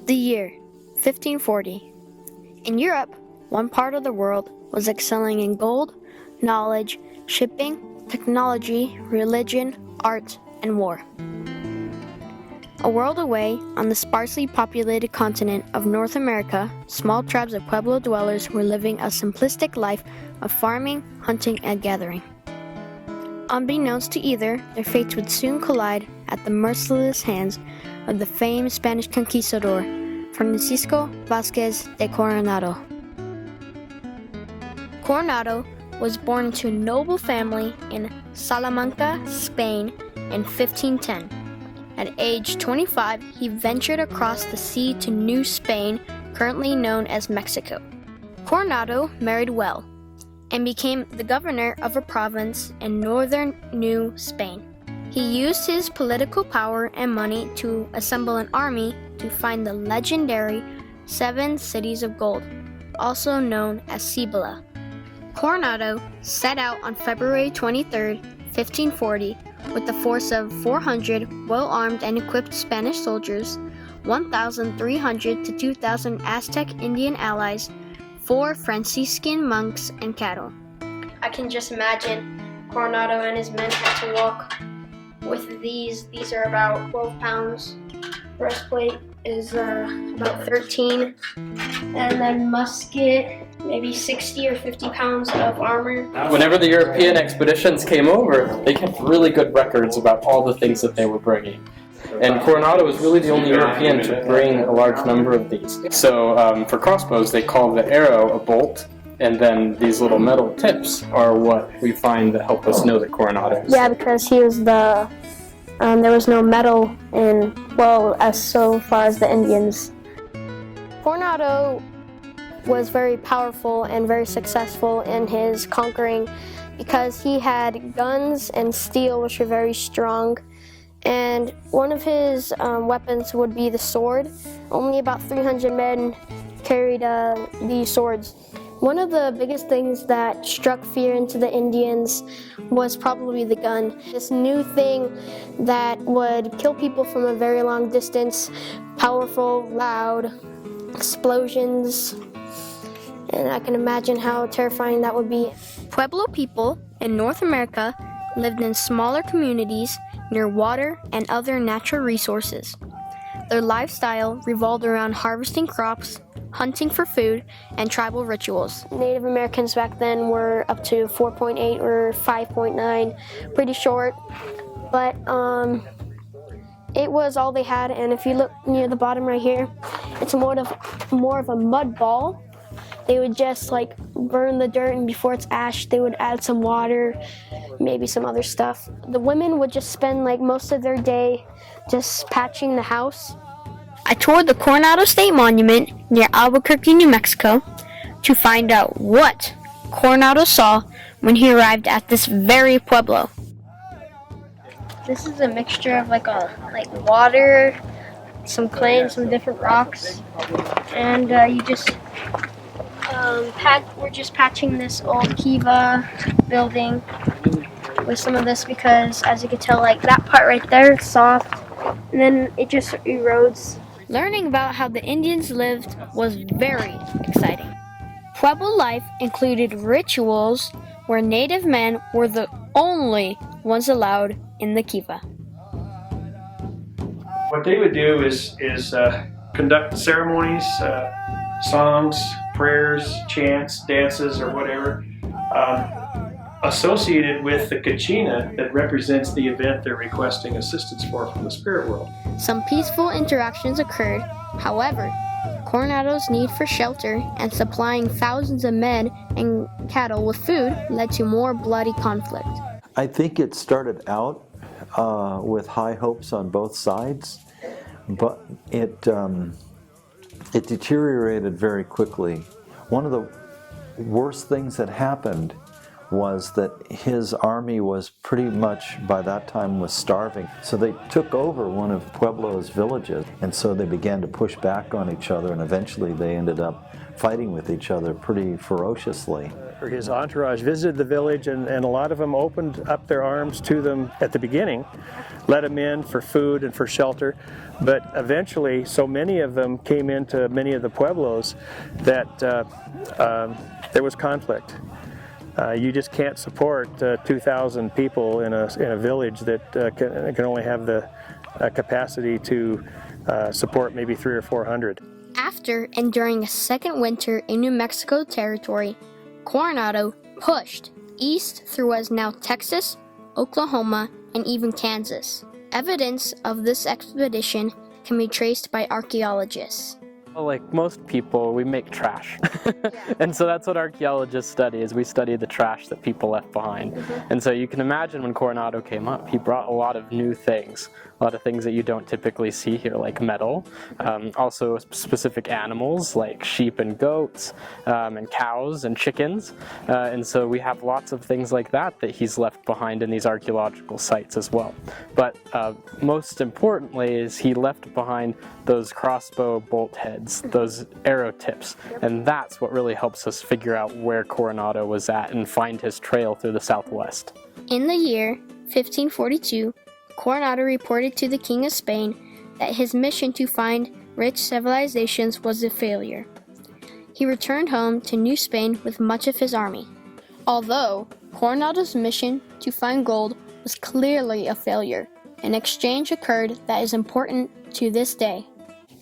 The year 1540. In Europe, one part of the world was excelling in gold, knowledge, shipping, technology, religion, art, and war. A world away, on the sparsely populated continent of North America, small tribes of Pueblo dwellers were living a simplistic life of farming, hunting, and gathering. Unbeknownst to either, their fates would soon collide at the merciless hands of the famed Spanish conquistador, Franscico Vaquez de Coronado. Coronado was born into a noble family in Salamanca, Spain in 1510. At age 25, he ventured across the sea to New Spain, currently known as Mexico. Coronado married well and became the governor of a province in northern New Spain. He used his political power and money to assemble an army to find the legendary 7 cities of gold, also known as Cibola. Coronado set out on February 23, 1540, with a force of 400 well-armed and equipped Spanish soldiers, 1,300 to 2,000 Aztec Indian allies, 4 Franciscan monks, and cattle. I can just imagine Coronado and his men had to walk with these. These are about 12 pounds. Breastplate is about 13. And then musket, maybe 60 or 50 pounds of armor. Whenever the European expeditions came over, they kept really good records about all the things that they were bringing. And Coronado was really the only European to bring a large number of these. So for crossbows, they call the arrow a bolt, and then these little metal tips are what we find that help us know that Coronado is. Yeah, because he was there was no metal as so far as the Indians. Coronado was very powerful and very successful in his conquering because he had guns and steel, which were very strong. And one of his weapons would be the sword. Only about 300 men carried these swords. One of the biggest things that struck fear into the Indians was probably the gun. This new thing that would kill people from a very long distance, powerful, loud, explosions, and I can imagine how terrifying that would be. Pueblo people in North America lived in smaller communities near water and other natural resources. Their lifestyle revolved around harvesting crops, hunting for food, and tribal rituals. Native Americans back then were up to 4.8 or 5.9, pretty short, but it was all they had. And if you look near the bottom right here, it's more of a mud ball. They would just burn the dirt, and before it's ash, they would add some water, maybe some other stuff. The women would just spend most of their day just patching the house. I toured the Coronado State Monument near Albuquerque, New Mexico, to find out what Coronado saw when he arrived at this very pueblo. This is a mixture of water, some clay, and some different rocks, and you just we're just patching this old kiva building with some of this because, as you can tell, that part right there is soft, and then it just erodes. Learning about how the Indians lived was very exciting. Pueblo life included rituals where native men were the only ones allowed in the kiva. What they would do is conduct ceremonies, songs, prayers, chants, dances, or whatever, associated with the kachina that represents the event they're requesting assistance for from the spirit world. Some peaceful interactions occurred. However, Coronado's need for shelter and supplying thousands of men and cattle with food led to more bloody conflict. I think it started out with high hopes on both sides, but it deteriorated very quickly. One of the worst things that happened was that his army was pretty much, by that time, was starving. So they took over one of Pueblo's villages, and so they began to push back on each other, and eventually they ended up fighting with each other pretty ferociously. or his entourage visited the village, and a lot of them opened up their arms to them at the beginning, let them in for food and for shelter. But eventually, so many of them came into many of the pueblos that there was conflict. You just can't support 2,000 people in a village that can only have the capacity to support maybe 300 or 400. After and during a second winter in New Mexico territory, Coronado pushed east through what is now Texas, Oklahoma, and even Kansas. Evidence of this expedition can be traced by archaeologists. Like most people, we make trash. And so that's what archaeologists study, is we study the trash that people left behind. And so you can imagine when Coronado came up, he brought a lot of new things, a lot of things that you don't typically see here, like metal, also specific animals like sheep and goats, and cows and chickens. And so we have lots of things like that he's left behind in these archaeological sites as well. But most importantly is he left behind those crossbow bolt heads, those arrow tips, and that's what really helps us figure out where Coronado was at and find his trail through the Southwest. In the year 1542, Coronado reported to the King of Spain that his mission to find rich civilizations was a failure. He returned home to New Spain with much of his army. Although Coronado's mission to find gold was clearly a failure, an exchange occurred that is important to this day.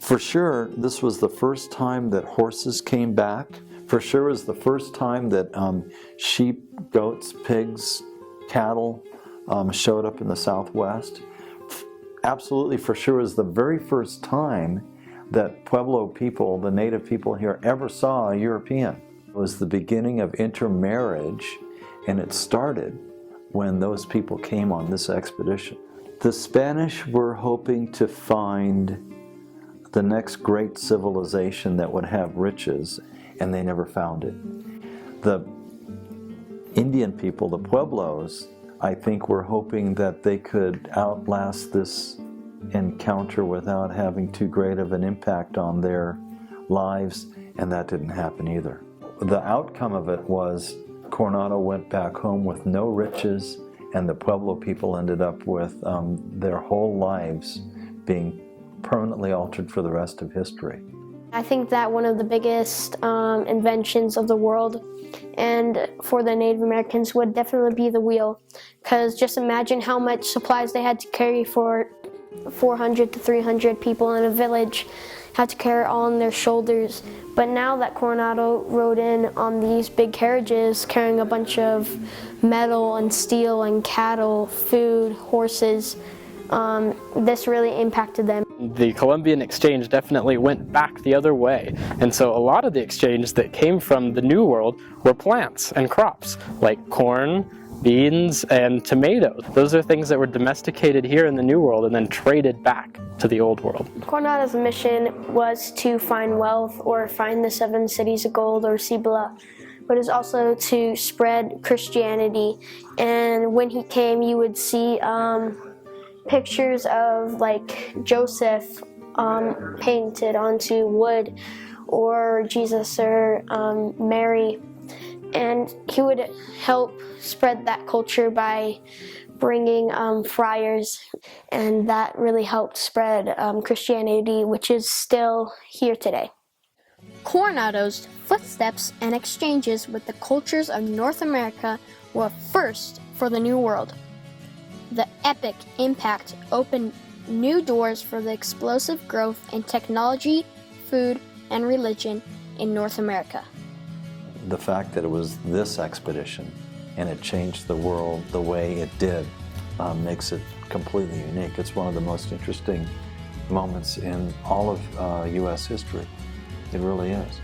For sure, this was the first time that horses came back. For sure, it was the first time that sheep, goats, pigs, cattle showed up in the Southwest. Absolutely, for sure, it was the very first time that Pueblo people, the native people here, ever saw a European. It was the beginning of intermarriage, and it started when those people came on this expedition. The Spanish were hoping to find the next great civilization that would have riches, and they never found it. The Indian people, the Pueblos, I think were hoping that they could outlast this encounter without having too great of an impact on their lives, and that didn't happen either. The outcome of it was Coronado went back home with no riches, and the Pueblo people ended up with their whole lives being permanently altered for the rest of history. I think that one of the biggest inventions of the world and for the Native Americans would definitely be the wheel, because just imagine how much supplies they had to carry for 400 to 300 people in a village, had to carry it all on their shoulders. But now that Coronado rode in on these big carriages carrying a bunch of metal and steel and cattle, food, horses, this really impacted them. The Columbian exchange definitely went back the other way, and so a lot of the exchange that came from the New World were plants and crops like corn, beans, and tomatoes. Those are things that were domesticated here in the New World and then traded back to the Old World. Coronado's mission was to find wealth or find the 7 cities of gold or Cibola, but it was also to spread Christianity. And when he came, you would see pictures of like Joseph painted onto wood, or Jesus or Mary, and he would help spread that culture by bringing friars, and that really helped spread Christianity, which is still here today. Coronado's footsteps and exchanges with the cultures of North America were first for the New World. The epic impact opened new doors for the explosive growth in technology, food, and religion in North America. The fact that it was this expedition and it changed the world the way it did makes it completely unique. It's one of the most interesting moments in all of U.S. history. It really is.